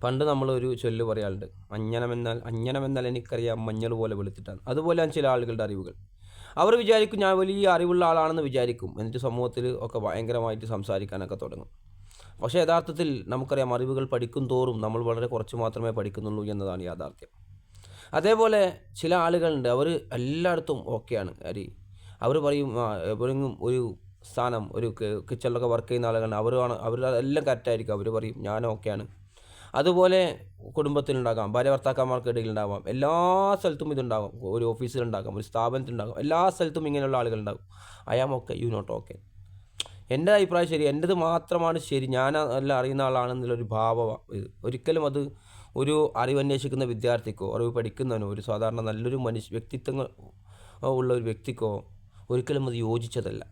പണ്ട് നമ്മളൊരു ചൊല്ല് പറയാറുണ്ട്, അഞ്ഞനമെന്നാൽ എനിക്കറിയാം മഞ്ഞൾ പോലെ വെളുത്തിട്ടാണ്. അതുപോലെയാണ് ചില ആളുകളുടെ അറിവുകൾ. അവർ വിചാരിക്കും ഞാൻ വലിയ അറിവുള്ള ആളാണെന്ന് വിചാരിക്കും. എന്നിട്ട് സമൂഹത്തിൽ ഒക്കെ ഭയങ്കരമായിട്ട് സംസാരിക്കാനൊക്കെ തുടങ്ങും. പക്ഷേ യഥാർത്ഥത്തിൽ നമുക്കറിയാം, അറിവുകൾ പഠിക്കും തോറും നമ്മൾ വളരെ കുറച്ച് മാത്രമേ പഠിക്കുന്നുള്ളൂ എന്നതാണ് യാഥാർത്ഥ്യം. അതേപോലെ ചില ആളുകളുണ്ട്, അവർ എല്ലായിടത്തും ഓക്കെയാണ്. അവർ പറയും എപ്പോഴെങ്കിലും ഒരു സ്ഥാനം, ഒരു കിച്ചണിലൊക്കെ വർക്ക് ചെയ്യുന്ന ആളുകളാണ്, അവരെല്ലാം കറക്റ്റായിരിക്കും. അവർ പറയും ഞാൻ ഓക്കെയാണ്. അതുപോലെ കുടുംബത്തിലുണ്ടാകാം, ഭാര്യ ഭർത്താക്കന്മാർക്കിടയിൽ ഉണ്ടാകാം, എല്ലാ സ്ഥലത്തും ഇതുണ്ടാകും. ഒരു ഓഫീസിലുണ്ടാകാം, ഒരു സ്ഥാപനത്തിലുണ്ടാകും, എല്ലാ സ്ഥലത്തും ഇങ്ങനെയുള്ള ആളുകളുണ്ടാകും. I am okay, you not okay. എൻ്റെ അഭിപ്രായം ശരി, എൻ്റേത് മാത്രമാണ് ശരി, ഞാൻ എല്ലാം അറിയുന്ന ആളാണെന്നുള്ളൊരു ഭാവമാണ് ഇത്. ഒരിക്കലും അത് ഒരു അറിവന്വേഷിക്കുന്ന വിദ്യാർത്ഥിക്കോ അറിവ് പഠിക്കുന്നവനോ ഒരു സാധാരണ നല്ലൊരു വ്യക്തിത്വങ്ങൾ ഉള്ള ഒരു വ്യക്തിക്കോ ഒരിക്കലും അത് യോജിച്ചതല്ല.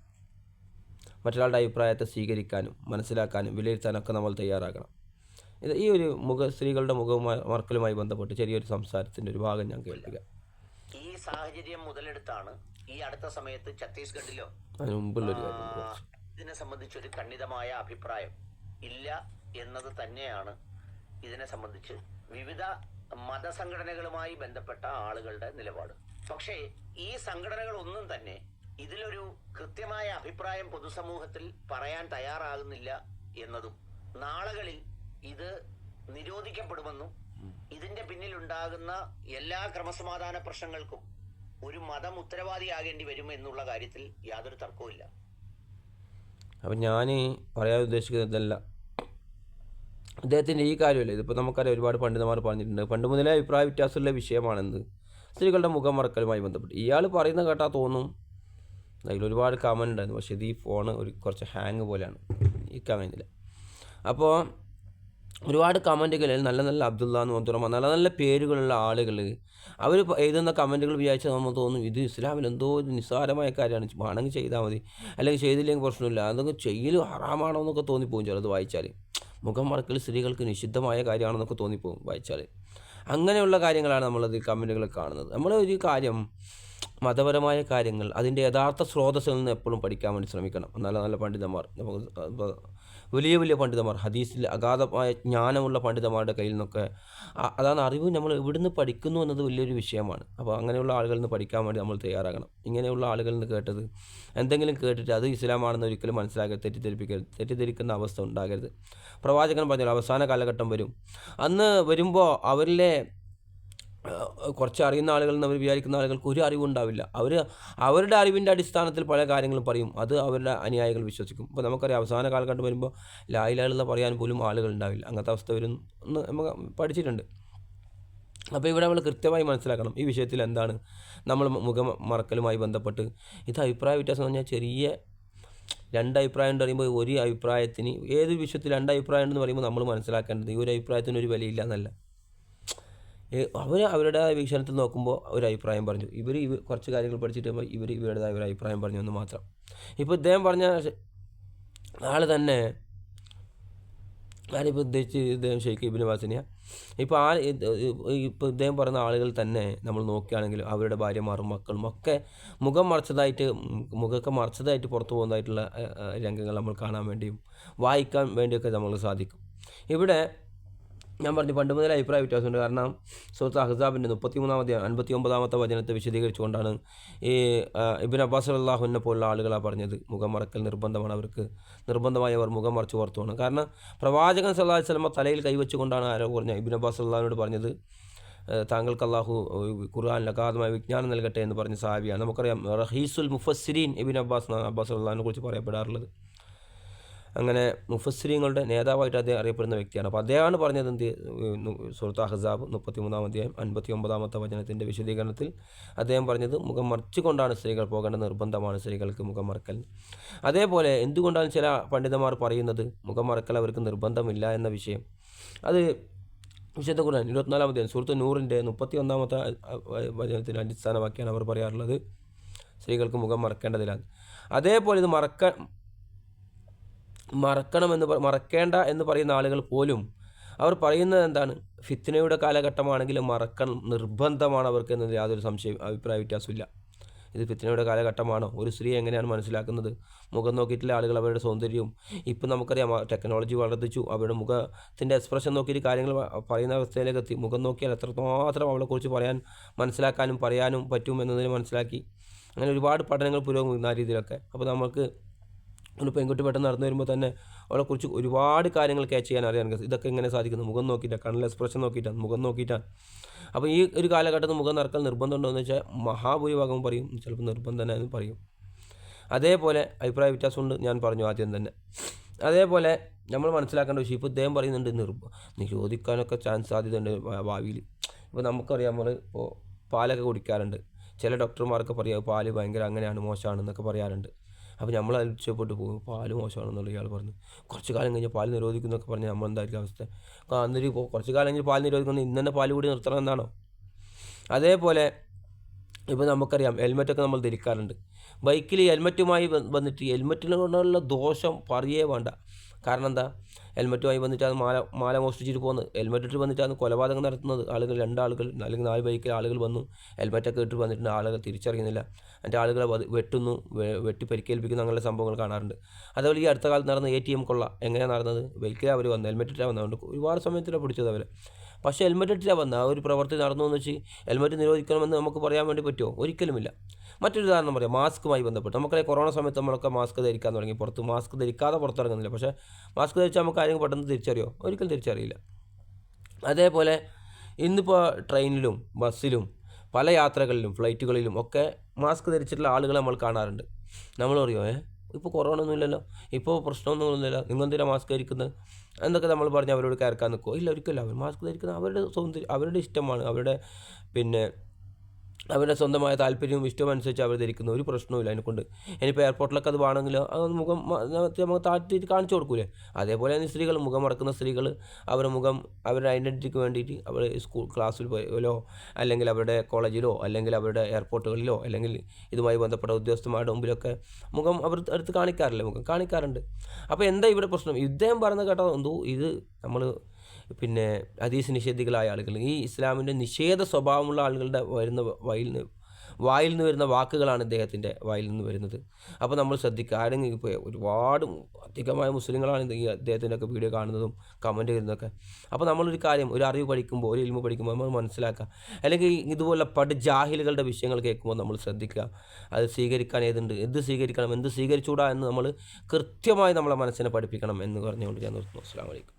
മറ്റൊരാളുടെ അഭിപ്രായത്തെ സ്വീകരിക്കാനും മനസ്സിലാക്കാനും വിലയിരുത്താനൊക്കെ നമ്മൾ തയ്യാറാകണം. ഈ ഒരു സ്ത്രീകളുടെ മുഖമറക്കലുമായി ബന്ധപ്പെട്ട് ചെറിയൊരു സംസാരത്തിൻ്റെ ഒരു ഭാഗം ഞാൻ കേൾക്കുക. ഈ സാഹചര്യം മുതലെടുത്താണ് ഈ അടുത്ത സമയത്ത് ഛത്തീസ്ഗഡിലോ അതിന് മുമ്പുള്ളൊരു കാര്യം, ഇതിനെ സംബന്ധിച്ചൊരു ഖണ്ഡിതമായ അഭിപ്രായം ഇല്ല എന്നത് തന്നെയാണ് ഇതിനെ സംബന്ധിച്ച് വിവിധ മതസംഘടനകളുമായി ബന്ധപ്പെട്ട ആളുകളുടെ നിലപാട്. പക്ഷേ ഈ സംഘടനകളൊന്നും തന്നെ ഇതിലൊരു കൃത്യമായ അഭിപ്രായം പൊതുസമൂഹത്തിൽ പറയാൻ തയ്യാറാകുന്നില്ല എന്നതും നാളുകളിൽ ഇത് നിരോധിക്കപ്പെടുമെന്നും ഇതിന്റെ പിന്നിലുണ്ടാകുന്ന എല്ലാ ക്രമസമാധാന പ്രശ്നങ്ങൾക്കും ഒരു മതം ഉത്തരവാദിയാകേണ്ടി വരും എന്നുള്ള കാര്യത്തിൽ യാതൊരു തർക്കവുമില്ല. അപ്പം ഞാൻ പറയാൻ ഉദ്ദേശിക്കുന്നതല്ല അദ്ദേഹത്തിൻ്റെ ഈ കാര്യമല്ല. ഇതിപ്പോൾ നമുക്കറിയാം, ഒരുപാട് പണ്ഡിതന്മാർ പറഞ്ഞിട്ടുണ്ട്. പണ്ട് മുതലേ അഭിപ്രായ വ്യത്യാസമുള്ള വിഷയമാണെന്ന് സ്ത്രീകളുടെ മുഖം മറക്കലുമായി ബന്ധപ്പെട്ട്. ഇയാൾ പറയുന്ന കേട്ടാൽ തോന്നും അതിലൊരുപാട് കമൻ്റ് ഉണ്ടായിരുന്നു, പക്ഷേ ഇത് ഈ ഫോണ് കുറച്ച് ഹാങ് പോലെയാണ്, ഇരിക്കാൻ കഴിഞ്ഞില്ല. അപ്പോൾ ഒരുപാട് കമൻറ്റുകളിൽ നല്ല നല്ല അബ്ദുള്ള എന്ന് പറഞ്ഞിട്ട് നല്ല നല്ല പേരുകളുള്ള ആളുകൾ അവർ എഴുതുന്ന കമൻറ്റുകൾ വിചാരിച്ചാൽ നമ്മൾ തോന്നും ഇത് ഇസ്ലാമിൽ എന്തോ ഒരു നിസ്സാരമായ കാര്യമാണ്, വേണമെങ്കിൽ ചെയ്താൽ മതി, അല്ലെങ്കിൽ ചെയ്തില്ലെങ്കിൽ പ്രശ്നമില്ല, അതൊക്കെ ചെയ്യൽ ഹറാമാണോ എന്നൊക്കെ തോന്നിപ്പോകും ചിലത് വായിച്ചാൽ. മുഖം മറക്കൽ സ്ത്രീകൾക്ക് നിഷിദ്ധമായ കാര്യമാണെന്നൊക്കെ തോന്നിപ്പോകും വായിച്ചാൽ. അങ്ങനെയുള്ള കാര്യങ്ങളാണ് നമ്മളത് കമൻറ്റുകൾ കാണുന്നത്. നമ്മൾ ഒരു കാര്യം, മതപരമായ കാര്യങ്ങൾ അതിൻ്റെ യഥാർത്ഥ സ്രോതസ്സിൽ നിന്ന് എപ്പോഴും പഠിക്കാൻ വേണ്ടി ശ്രമിക്കണം. നല്ല നല്ല പണ്ഡിതന്മാർ, നമുക്ക് വലിയ വലിയ പണ്ഡിതന്മാർ, ഹദീസിൽ അഗാധമായ ജ്ഞാനമുള്ള പണ്ഡിതന്മാരുടെ കയ്യിൽ നിന്നൊക്കെ, അതാണ് അറിവ് നമ്മൾ ഇവിടുന്ന് പഠിക്കുന്നു എന്നത് വലിയൊരു വിഷയമാണ്. അപ്പോൾ അങ്ങനെയുള്ള ആളുകളിൽ നിന്ന് പഠിക്കാൻ വേണ്ടി നമ്മൾ തയ്യാറാകണം. ഇങ്ങനെയുള്ള ആളുകളിൽ നിന്ന് കേട്ടത് എന്തെങ്കിലും കേട്ടിട്ട് അത് ഇസ്ലാമാണെന്ന് ഒരിക്കലും മനസ്സിലാക്കരുത്, തെറ്റിദ്ധരിക്കുന്ന അവസ്ഥ ഉണ്ടാകരുത്. പ്രവാചകൻ പറഞ്ഞാൽ അവസാന കാലഘട്ടം വരും. അന്ന് വരുമ്പോൾ അവരിലെ കുറച്ച് അറിയുന്ന ആളുകൾ എന്ന് അവർ വിചാരിക്കുന്ന ആളുകൾക്ക് ഒരു അറിവുണ്ടാവില്ല. അവരുടെ അറിവിൻ്റെ അടിസ്ഥാനത്തിൽ പല കാര്യങ്ങളും പറയും, അത് അവരുടെ അനുയായികൾ വിശ്വസിക്കും. ഇപ്പോൾ നമുക്കറിയാം, അവസാന കാലഘട്ടം വരുമ്പോൾ ലാ ഇലാഹ ഇല്ലല്ലാഹ് പറയാൻ പോലും ആളുകൾ ഉണ്ടാവില്ല. അങ്ങനത്തെ അവസ്ഥ വരും എന്ന് നമുക്ക് പഠിച്ചിട്ടുണ്ട്. അപ്പോൾ ഇവിടെ നമ്മൾ കൃത്യമായി മനസ്സിലാക്കണം ഈ വിഷയത്തിൽ എന്താണ് നമ്മൾ മുഖം മറക്കലുമായി ബന്ധപ്പെട്ട്. ഇത് അഭിപ്രായ വ്യത്യാസം എന്ന് പറഞ്ഞാൽ ചെറിയ രണ്ട് അഭിപ്രായം എന്ന് പറയുമ്പോൾ ഒരു അഭിപ്രായത്തിന്, ഏത് വിഷയത്തിൽ രണ്ട് അഭിപ്രായം ഉണ്ടെന്ന് പറയുമ്പോൾ നമ്മൾ മനസ്സിലാക്കേണ്ടത് ഈ ഒരു അഭിപ്രായത്തിന് ഒരു വിലയില്ല എന്നല്ല. അവരുടെ വീക്ഷണത്തിൽ നോക്കുമ്പോൾ ഒരു അഭിപ്രായം പറഞ്ഞു, ഇവർ കുറച്ച് കാര്യങ്ങൾ പഠിച്ചിട്ട് ഇവരുടേതായ ഒരു അഭിപ്രായം പറഞ്ഞു എന്ന് മാത്രം. ഇപ്പോൾ ഇദ്ദേഹം പറഞ്ഞ ആൾ തന്നെ, ഞാനിപ്പോൾ ഉദ്ദേശിച്ച് ഇദ്ദേഹം ഷെയ്ഖ് ഇബ്നു ബാസിനെയാണ്. ഇപ്പോൾ ഇപ്പോൾ ഇദ്ദേഹം പറയുന്ന ആളുകൾ തന്നെ നമ്മൾ നോക്കുകയാണെങ്കിൽ അവരുടെ ഭാര്യമാരും മക്കളും ഒക്കെ മുഖമൊക്കെ മറച്ചതായിട്ട് പുറത്തു പോകുന്നതായിട്ടുള്ള രംഗങ്ങൾ നമ്മൾ കാണാൻ വേണ്ടിയും വായിക്കാൻ വേണ്ടിയൊക്കെ നമുക്ക് സാധിക്കും. ഇവിടെ ഞാൻ പറഞ്ഞു പണ്ട് മുതൽ അഭിപ്രായ വ്യത്യാസമുണ്ട്. കാരണം സൂറത്ത് അഹ്സാബിൻ്റെ 33-59 വചനത്തെ വിശദീകരിച്ചുകൊണ്ടാണ് ഈ ഇബ്നു അബ്ബാസ് റളിയല്ലാഹുവിനെ പോലുള്ള ആളുകളാണ് പറഞ്ഞത് മുഖം മറക്കൽ നിർബന്ധമാണ്, അവർക്ക് നിർബന്ധമായി അവർ മുഖം മറച്ച് പുറത്തു പോകണം. കാരണം പ്രവാചകൻ സല്ലല്ലാഹു അലൈഹി വസല്ലം തലയിൽ കൈവച്ചുകൊണ്ടാണ് ആരോ പറഞ്ഞത്, ഇബ്നു അബ്ബാസ് റളിയല്ലാഹുവിനോട് പറഞ്ഞത്, താങ്കൾക്ക് അള്ളാഹു ഖുർആനിൽ അഗാധമായ വിജ്ഞാനം നൽകട്ടെ എന്ന് പറഞ്ഞ സഹാബിയാണ്. നമുക്കറിയാം റഹീസുൽ മുഫസ്സിരീൻ ഇബ്നു അബ്ബാസ് റളിയല്ലാഹുവിനെ കുറിച്ച് പറയപ്പെടാറുള്ളത്. അങ്ങനെ മുഫസ്സിരീങ്ങളുടെ നേതാവായിട്ട് അദ്ദേഹം അറിയപ്പെടുന്ന വ്യക്തിയാണ്. അപ്പോൾ അദ്ദേഹമാണ് പറഞ്ഞത് സൂറത്ത് അഹ്സാബ് 33-59 വചനത്തിൻ്റെ വിശദീകരണത്തിൽ അദ്ദേഹം പറഞ്ഞത് മുഖം മറച്ചുകൊണ്ടാണ് സ്ത്രീകൾ പോകേണ്ടത്, നിർബന്ധമാണ് സ്ത്രീകൾക്ക് മുഖം മറക്കൽ. അതേപോലെ എന്തുകൊണ്ടാണ് ചില പണ്ഡിതന്മാർ പറയുന്നത് മുഖം മറക്കൽ അവർക്ക് നിർബന്ധമില്ല എന്ന വിഷയം, അത് വിശുദ്ധ ഖുർആൻ 24 സൂറത്ത് നൂറിൻ്റെ 31 വചനത്തിൻ്റെ അടിസ്ഥാനമാക്കിയാണ് അവർ പറയാറുള്ളത് സ്ത്രീകൾക്ക് മുഖം മറക്കേണ്ടതില്ല. അതേപോലെ ഇത് മറക്കേണ്ട എന്ന് പറയുന്ന ആളുകൾ പോലും അവർ പറയുന്നത് എന്താണ്, ഫിത്നയുടെ കാലഘട്ടമാണെങ്കിലും മറക്കണം, നിർബന്ധമാണ് അവർക്ക് എന്നത് യാതൊരു അഭിപ്രായ വ്യത്യാസമില്ല. ഇത് ഫിത്നയുടെ കാലഘട്ടമാണോ? ഒരു സ്ത്രീ എങ്ങനെയാണ് മനസ്സിലാക്കുന്നത്? മുഖം നോക്കിയിട്ടുള്ള ആളുകൾ അവരുടെ സൗന്ദര്യവും, ഇപ്പം നമുക്കറിയാം ടെക്നോളജി വർദ്ധിച്ചു, അവരുടെ മുഖത്തിൻ്റെ എക്സ്പ്രഷൻ നോക്കിയിട്ട് കാര്യങ്ങൾ പറയുന്ന അവസ്ഥയിലേക്ക് എത്തി. മുഖം നോക്കിയാൽ എത്രമാത്രം അവളെക്കുറിച്ച് മനസ്സിലാക്കാനും പറയാനും പറ്റും എന്നതിന് മനസ്സിലാക്കി. അങ്ങനെ ഒരുപാട് പഠനങ്ങൾ പുരോഗമിക്കുന്ന ആ രീതിയിലൊക്കെ. അപ്പോൾ നമുക്ക് ഒരു പെൺകുട്ടി പെട്ടെന്ന് നടന്നു വരുമ്പോൾ തന്നെ അവളെക്കുറിച്ച് ഒരുപാട് കാര്യങ്ങൾ ക്യാച്ച് ചെയ്യാൻ അറിയാൻ. ഇതൊക്കെ എങ്ങനെ സാധിക്കുന്നു? മുഖം നോക്കിയിട്ടാണ്, കണ്ണിൽ എക്സ്പ്രഷൻ നോക്കിയിട്ടാണ്, മുഖം നോക്കിയിട്ടാണ്. അപ്പോൾ ഈ ഒരു കാലഘട്ടത്തിൽ മുഖം നിറക്കൽ നിർബന്ധമുണ്ടോ എന്ന് വെച്ചാൽ മഹാഭൂരിഭാഗം പറയും ചിലപ്പോൾ നിർബന്ധം തന്നെ എന്ന് പറയും. അതേപോലെ അഭിപ്രായ വ്യത്യാസമുണ്ട്, ഞാൻ പറഞ്ഞു ആദ്യം തന്നെ. അതേപോലെ നമ്മൾ മനസ്സിലാക്കേണ്ട വിഷയം, ഇപ്പോൾ ഇദ്ദേഹം പറയുന്നുണ്ട് നിരോധിക്കാനൊക്കെ സാധ്യതയുണ്ട് ഭാവിയിൽ. ഇപ്പോൾ നമുക്കറിയാം, നമ്മൾ ഇപ്പോൾ പാലൊക്കെ കുടിക്കാറുണ്ട്. ചില ഡോക്ടർമാർക്ക് പറയാം പാല് ഭയങ്കര അങ്ങനെയാണ്, മോശമാണെന്നൊക്കെ പറയാറുണ്ട്. അപ്പോൾ നമ്മൾ അത്ഭുതപ്പെട്ടു പോകും, പാല് മോശമാണെന്നുള്ള ഇയാൾ പറഞ്ഞു. കുറച്ച് കാലം കഴിഞ്ഞാൽ പാല് നിരോധിക്കുന്നൊക്കെ പറഞ്ഞാൽ നമ്മൾ എന്തായിരിക്കും അവസ്ഥ? എന്നിട്ട് ഇപ്പോൾ കുറച്ച് കാലം കഴിഞ്ഞ് പാല് നിരോധിക്കുന്നത് ഇന്ന് തന്നെ പാല് കൂടി നിർത്തണം എന്നാണോ? അതേപോലെ ഇപ്പോൾ നമുക്കറിയാം ഹെൽമെറ്റൊക്കെ നമ്മൾ ധരിക്കാറുണ്ട്. ബൈക്കിൽ ഹെൽമെറ്റുമായി വന്നിട്ട് ഹെൽമെറ്റിനുള്ള ദോഷം പറയേ വേണ്ട. കാരണം എന്താ? ഹെൽമെറ്റുമായി വന്നിട്ട് അത് മാല മോഷ്ടിച്ചിട്ട് പോകുന്നത്, ഹെൽമെറ്റ് ഇട്ട് വന്നിട്ടാണ് കൊലപാതകം നടത്തുന്നത്. ആളുകൾ 2 ആളുകൾ അല്ലെങ്കിൽ 4 ബൈക്കിൽ ആളുകൾ വന്നു ഹെൽമെറ്റൊക്കെ ഇട്ട് വന്നിട്ടുണ്ട്, ആളുകൾ തിരിച്ചറിയുന്നില്ല, എന്നിട്ട് ആളുകളെ വെട്ടുന്നു, വെട്ടി പരിക്കേൽപ്പിക്കുന്നു, അങ്ങനെയുള്ള സംഭവങ്ങൾ കാണാറുണ്ട്. അതേപോലെ ഈ അടുത്ത കാലത്ത് നടന്ന ATM കൊള്ള എങ്ങനെയാണ് നടന്നത്? ബൈക്കിൽ അവർ വന്നു, ഹെൽമെറ്റ് ഇട്ടാണ് വന്നതുകൊണ്ട് ഒരുപാട് സമയത്തിലാണ് പിടിച്ചത് അവരെ. പക്ഷേ ഹെൽമെറ്റ് ഇട്ടിട്ടാണ് വന്നത്. ആ ഒരു പ്രവൃത്തി നടന്നു എന്ന് വെച്ച് ഹെൽമെറ്റ് നിരോധിക്കണമെന്ന് നമുക്ക് പറയാൻ വേണ്ടി പറ്റുമോ? ഒരിക്കലുമില്ല. മറ്റൊരു ഉദാഹരണം പറയാം, മാസ്കുമായി ബന്ധപ്പെട്ട്. നമുക്കറിയാം കൊറോണ സമയത്ത് നമ്മളൊക്കെ മാസ്ക് ധരിക്കാൻ തുടങ്ങി. മാസ്ക് ധരിക്കാതെ പുറത്തിറങ്ങുന്നില്ല. പക്ഷേ മാസ്ക് ധരിച്ചാൽ നമുക്ക് ആരെങ്കിലും പെട്ടെന്ന് തിരിച്ചറിയോ? ഒരിക്കലും തിരിച്ചറിയില്ല. അതേപോലെ ഇന്നിപ്പോൾ ട്രെയിനിലും ബസ്സിലും പല യാത്രകളിലും ഫ്ലൈറ്റുകളിലും ഒക്കെ മാസ്ക് ധരിച്ചിട്ടുള്ള ആളുകളെ നമ്മൾ കാണാറുണ്ട്. നമ്മൾ പറയുമോ ഇപ്പോൾ കൊറോണ ഒന്നുമില്ലല്ലോ, ഇപ്പോൾ പ്രശ്നമൊന്നുമില്ലല്ലോ, നിങ്ങളെന്തിനാ മാസ്ക് ധരിക്കുന്നത് എന്നൊക്കെ നമ്മൾ പറഞ്ഞ് അവരോട് കയർക്കാൻ നിൽക്കുമോ? ഇല്ല, ഒരിക്കലും. അവർ മാസ്ക് ധരിക്കുന്നത് അവരുടെ സൗന്ദര്യം, അവരുടെ ഇഷ്ടമാണ്, അവരുടെ സ്വന്തമായ താല്പര്യവും ഇഷ്ടവും അനുസരിച്ച് അവർ ധരിക്കുന്ന ഒരു പ്രശ്നവുമില്ല അതിനെക്കൊണ്ട്. ഇനിയിപ്പോൾ എയർപോർട്ടിലൊക്കെ അത് വേണമെങ്കിലോ അത് മുഖം നമുക്ക് താഴ്ത്തിയിട്ട് കാണിച്ചു കൊടുക്കൂലേ? അതേപോലെ തന്നെ സ്ത്രീകൾ, മുഖം മറക്കുന്ന സ്ത്രീകൾ അവരുടെ ഐഡൻറ്റിറ്റിക്ക് വേണ്ടിയിട്ട് അവർ ക്ലാസ്സിൽ പോയാലോ അല്ലെങ്കിൽ അവരുടെ കോളേജിലോ അല്ലെങ്കിൽ അവരുടെ എയർപോർട്ടുകളിലോ അല്ലെങ്കിൽ ഇതുമായി ബന്ധപ്പെട്ട ഉദ്യോഗസ്ഥന്മാരുടെ മുമ്പിലൊക്കെ മുഖം അവർ എടുത്ത് കാണിക്കാറില്ല, മുഖം കാണിക്കാറുണ്ട്. അപ്പോൾ എന്താ ഇവിടെ പ്രശ്നം? ഇദ്ദേഹം പറഞ്ഞ കേട്ടോ ഇത് നമ്മൾ ഹദീസ് നിഷേധികളായ ആളുകൾ, ഈ ഇസ്ലാമിൻ്റെ നിഷേധ സ്വഭാവമുള്ള ആളുകളുടെ വായിൽ നിന്ന് വരുന്ന വാക്കുകളാണ് ഇദ്ദേഹത്തിൻ്റെ വായിൽ നിന്ന് വരുന്നത്. അപ്പോൾ നമ്മൾ ശ്രദ്ധിക്കുക. ആരെങ്കിലും ഇപ്പോൾ ഒരുപാട് അധികമായ മുസ്ലിങ്ങളാണ് ഈ അദ്ദേഹത്തിൻ്റെയൊക്കെ വീഡിയോ കാണുന്നതും കമൻറ്റ് ചെയ്യുന്നതൊക്കെ. അപ്പോൾ നമ്മളൊരു കാര്യം, ഒരു അറിവ് പഠിക്കുമ്പോൾ, ഒരു ഇൽമ പഠിക്കുമ്പോൾ നമ്മൾ മനസ്സിലാക്കുക. അല്ലെങ്കിൽ ഇതുപോലെ ജാഹിലുകളുടെ വിഷയങ്ങൾ കേൾക്കുമ്പോൾ നമ്മൾ ശ്രദ്ധിക്കുക. അത് സ്വീകരിക്കാൻ എന്ത് സ്വീകരിക്കണം, എന്ത് സ്വീകരിച്ചുകൂടാ എന്ന് നമ്മൾ കൃത്യമായി നമ്മളെ മനസ്സിനെ പഠിപ്പിക്കണം എന്ന് പറഞ്ഞുകൊണ്ട് ഞാൻ നിർത്തുന്നു. അസ്സലാമു അലൈക്കും.